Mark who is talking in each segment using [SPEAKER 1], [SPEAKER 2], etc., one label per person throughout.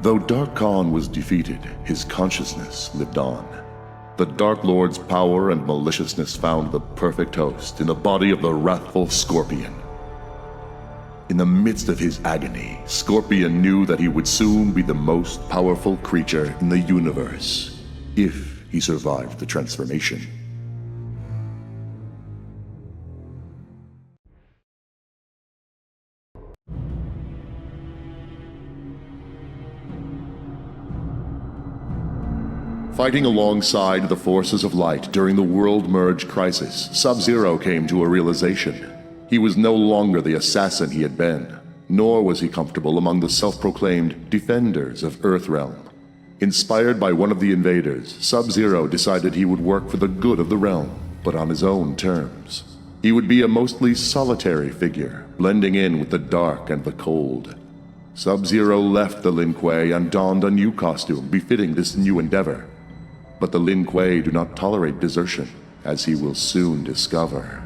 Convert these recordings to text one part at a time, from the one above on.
[SPEAKER 1] Though Dark Khan was defeated, his consciousness lived on. The Dark Lord's power and maliciousness found the perfect host in the body of the wrathful Scorpion. In the midst of his agony, Scorpion knew that he would soon be the most powerful creature in the universe, if he survived the transformation. Fighting alongside the forces of light during the World Merge crisis, Sub-Zero came to a realization. He was no longer the assassin he had been, nor was he comfortable among the self-proclaimed defenders of Earthrealm. Inspired by one of the invaders, Sub-Zero decided he would work for the good of the realm, but on his own terms. He would be a mostly solitary figure, blending in with the dark and the cold. Sub-Zero left the Lin Kuei and donned a new costume befitting this new endeavor. But the Lin Kuei do not tolerate desertion, as he will soon discover.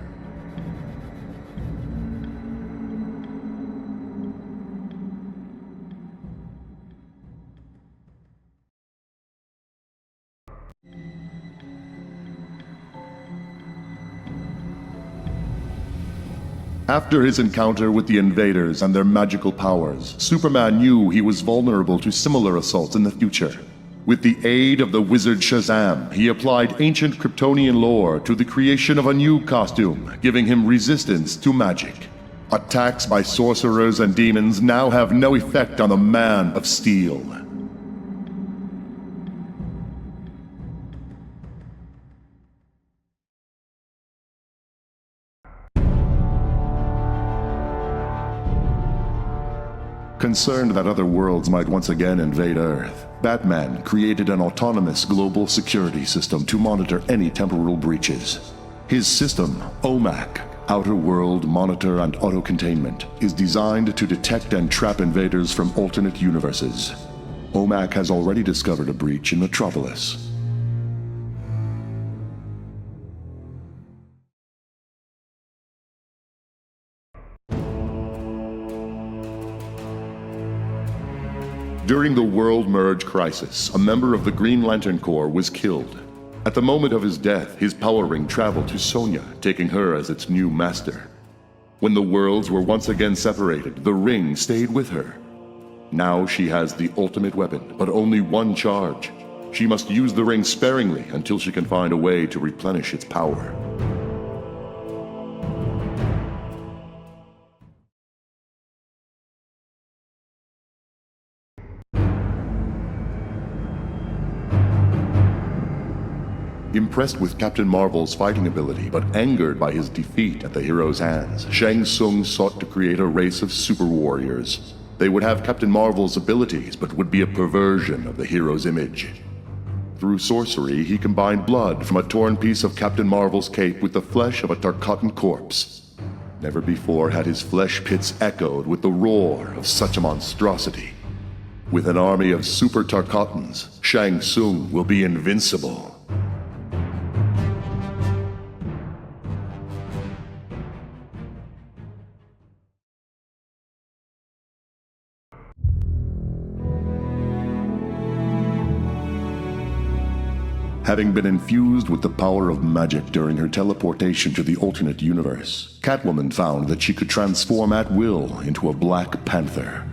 [SPEAKER 1] After his encounter with the invaders and their magical powers, Superman knew he was vulnerable to similar assaults in the future. With the aid of the wizard Shazam, he applied ancient Kryptonian lore to the creation of a new costume, giving him resistance to magic. Attacks by sorcerers and demons now have no effect on the Man of Steel. Concerned that other worlds might once again invade Earth, Batman created an autonomous global security system to monitor any temporal breaches. His system, OMAC, Outer World Monitor and Auto-Containment, is designed to detect and trap invaders from alternate universes. OMAC has already discovered a breach in Metropolis. During the World Merge crisis, a member of the Green Lantern Corps was killed. At the moment of his death, his power ring traveled to Sonya, taking her as its new master. When the worlds were once again separated, the ring stayed with her. Now she has the ultimate weapon, but only one charge. She must use the ring sparingly until she can find a way to replenish its power. Impressed with Captain Marvel's fighting ability, but angered by his defeat at the hero's hands, Shang Tsung sought to create a race of super warriors. They would have Captain Marvel's abilities, but would be a perversion of the hero's image. Through sorcery, he combined blood from a torn piece of Captain Marvel's cape with the flesh of a Tarkatan corpse. Never before had his flesh pits echoed with the roar of such a monstrosity. With an army of super Tarkatans, Shang Tsung will be invincible. Having been infused with the power of magic during her teleportation to the alternate universe, Catwoman found that she could transform at will into a Black Panther.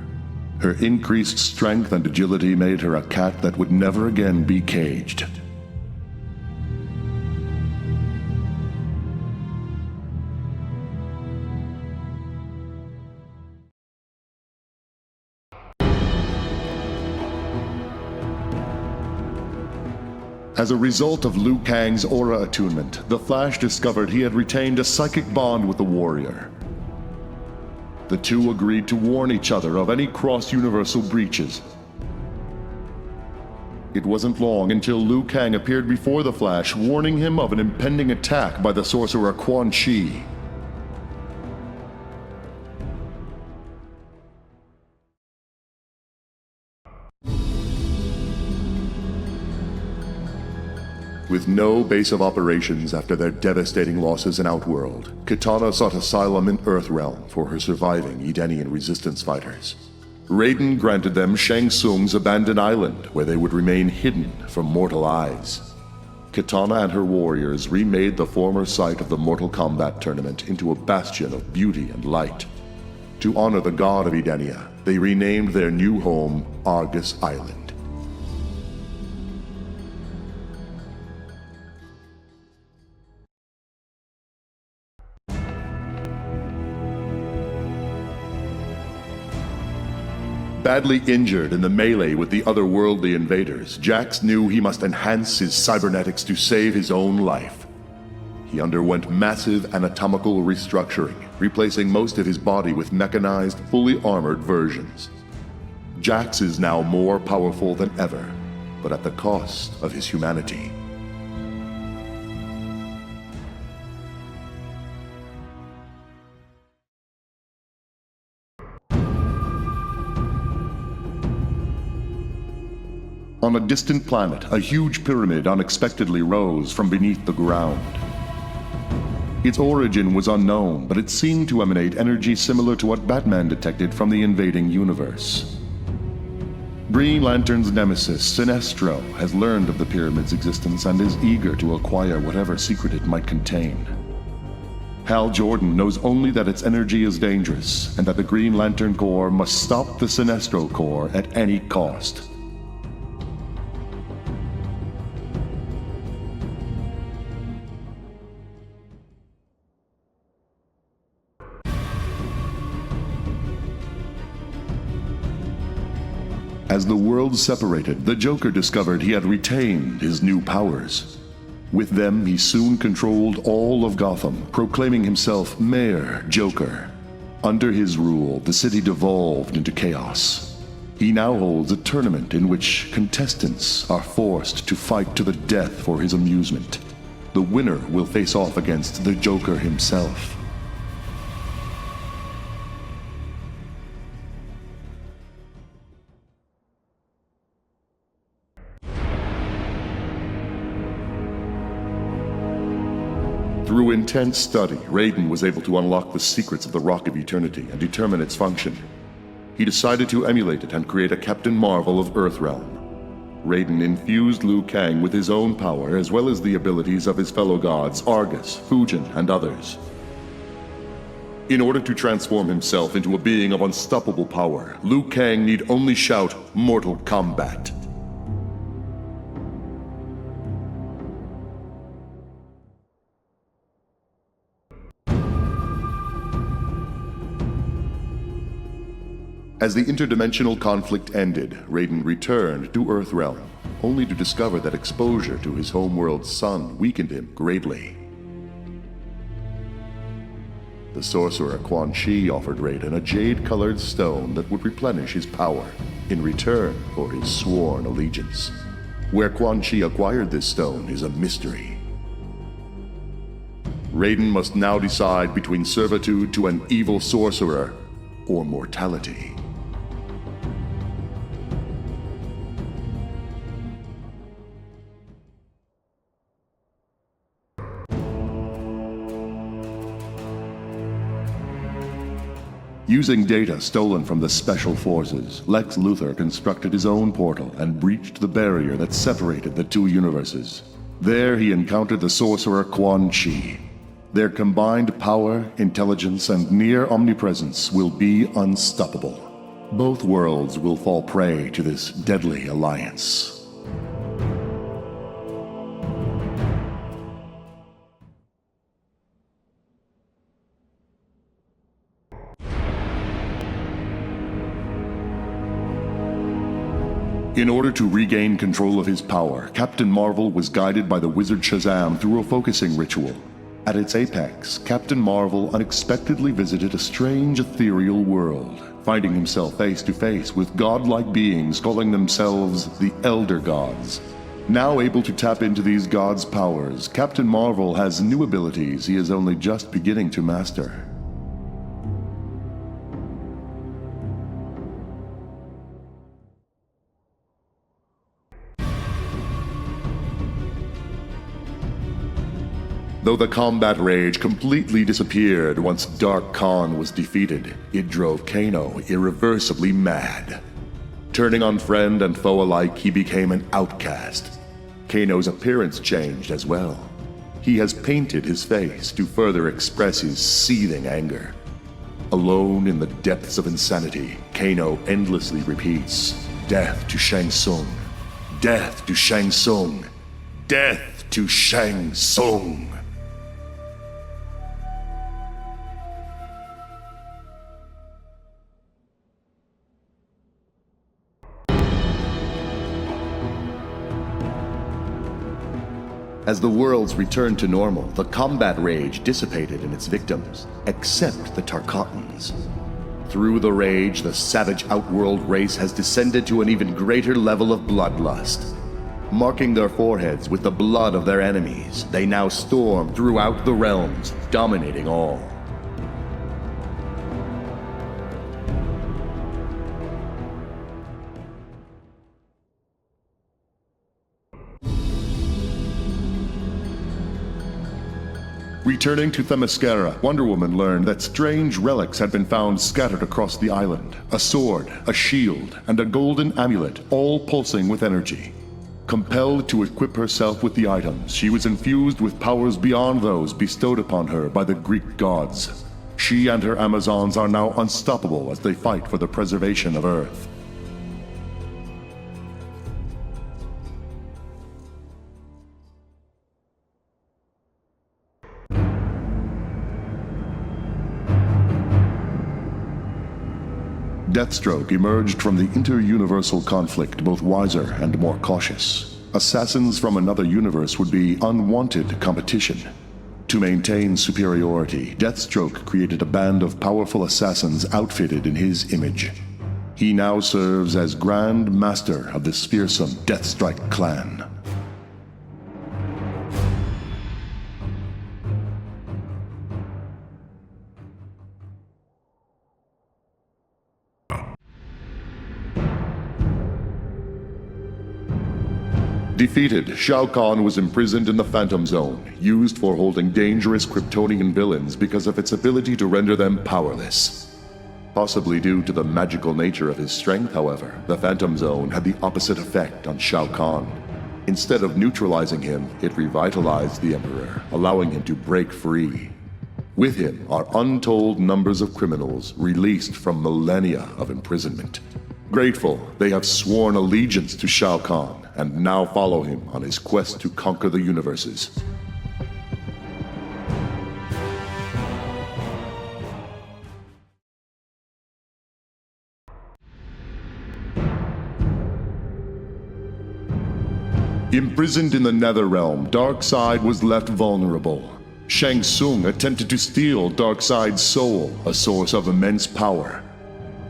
[SPEAKER 1] Her increased strength and agility made her a cat that would never again be caged. As a result of Liu Kang's aura attunement, the Flash discovered he had retained a psychic bond with the warrior. The two agreed to warn each other of any cross-universal breaches. It wasn't long until Liu Kang appeared before the Flash, warning him of an impending attack by the sorcerer Quan Chi. With no base of operations after their devastating losses in Outworld, Kitana sought asylum in Earthrealm for her surviving Edenian resistance fighters. Raiden granted them Shang Tsung's abandoned island, where they would remain hidden from mortal eyes. Kitana and her warriors remade the former site of the Mortal Kombat tournament into a bastion of beauty and light. To honor the god of Edenia, they renamed their new home Argus Island. Badly injured in the melee with the otherworldly invaders, Jax knew he must enhance his cybernetics to save his own life. He underwent massive anatomical restructuring, replacing most of his body with mechanized, fully armored versions. Jax is now more powerful than ever, but at the cost of his humanity. On a distant planet, a huge pyramid unexpectedly rose from beneath the ground. Its origin was unknown, but it seemed to emanate energy similar to what Batman detected from the invading universe. Green Lantern's nemesis, Sinestro, has learned of the pyramid's existence and is eager to acquire whatever secret it might contain. Hal Jordan knows only that its energy is dangerous, and that the Green Lantern Corps must stop the Sinestro Corps at any cost. As the worlds separated, the Joker discovered he had retained his new powers. With them, he soon controlled all of Gotham, proclaiming himself Mayor Joker. Under his rule, the city devolved into chaos. He now holds a tournament in which contestants are forced to fight to the death for his amusement. The winner will face off against the Joker himself. Through intense study, Raiden was able to unlock the secrets of the Rock of Eternity and determine its function. He decided to emulate it and create a Captain Marvel of Earthrealm. Raiden infused Liu Kang with his own power as well as the abilities of his fellow gods Argus, Fujin, and others. In order to transform himself into a being of unstoppable power, Liu Kang need only shout, "Mortal Kombat." As the interdimensional conflict ended, Raiden returned to Earthrealm, only to discover that exposure to his homeworld's sun weakened him greatly. The sorcerer Quan Chi offered Raiden a jade-colored stone that would replenish his power in return for his sworn allegiance. Where Quan Chi acquired this stone is a mystery. Raiden must now decide between servitude to an evil sorcerer or mortality. Using data stolen from the Special Forces, Lex Luthor constructed his own portal and breached the barrier that separated the two universes. There he encountered the sorcerer Quan Chi. Their combined power, intelligence, and near omnipresence will be unstoppable. Both worlds will fall prey to this deadly alliance. In order to regain control of his power, Captain Marvel was guided by the wizard Shazam through a focusing ritual. At its apex, Captain Marvel unexpectedly visited a strange ethereal world, finding himself face to face with godlike beings calling themselves the Elder Gods. Now able to tap into these gods' powers, Captain Marvel has new abilities he is only just beginning to master. Though the combat rage completely disappeared once Dark Khan was defeated, it drove Kano irreversibly mad. Turning on friend and foe alike, he became an outcast. Kano's appearance changed as well. He has painted his face to further express his seething anger. Alone in the depths of insanity, Kano endlessly repeats, "Death to Shang Tsung! Death to Shang Tsung! Death to Shang Tsung!" As the worlds returned to normal, the combat rage dissipated in its victims, except the Tarkatans. Through the rage, the savage outworld race has descended to an even greater level of bloodlust. Marking their foreheads with the blood of their enemies, they now storm throughout the realms, dominating all. Returning to Themyscira, Wonder Woman learned that strange relics had been found scattered across the island. A sword, a shield, and a golden amulet, all pulsing with energy. Compelled to equip herself with the items, she was infused with powers beyond those bestowed upon her by the Greek gods. She and her Amazons are now unstoppable as they fight for the preservation of Earth. Deathstoke emerged from the inter-universal conflict both wiser and more cautious. Assassins from another universe would be unwanted competition. To maintain superiority, Deathstoke created a band of powerful assassins outfitted in his image. He now serves as Grand Master of this fearsome Deathstrike clan. Defeated, Shao Kahn was imprisoned in the Phantom Zone, used for holding dangerous Kryptonian villains because of its ability to render them powerless. Possibly due to the magical nature of his strength, however, the Phantom Zone had the opposite effect on Shao Kahn. Instead of neutralizing him, it revitalized the Emperor, allowing him to break free. With him are untold numbers of criminals released from millennia of imprisonment. Grateful, they have sworn allegiance to Shao Kahn and now follow him on his quest to conquer the universes. Imprisoned in the Netherrealm, Darkseid was left vulnerable. Shang Tsung attempted to steal Darkseid's soul, a source of immense power.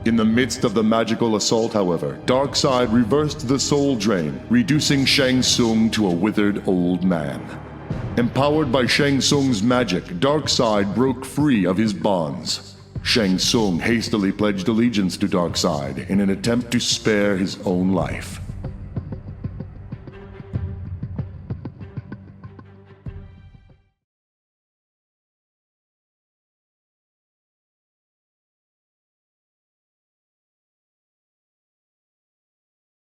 [SPEAKER 1] In the midst of the magical assault, however, Darkseid reversed the soul drain, reducing Shang Tsung to a withered old man. Empowered by Shang Tsung's magic, Darkseid broke free of his bonds. Shang Tsung hastily pledged allegiance to Darkseid in an attempt to spare his own life.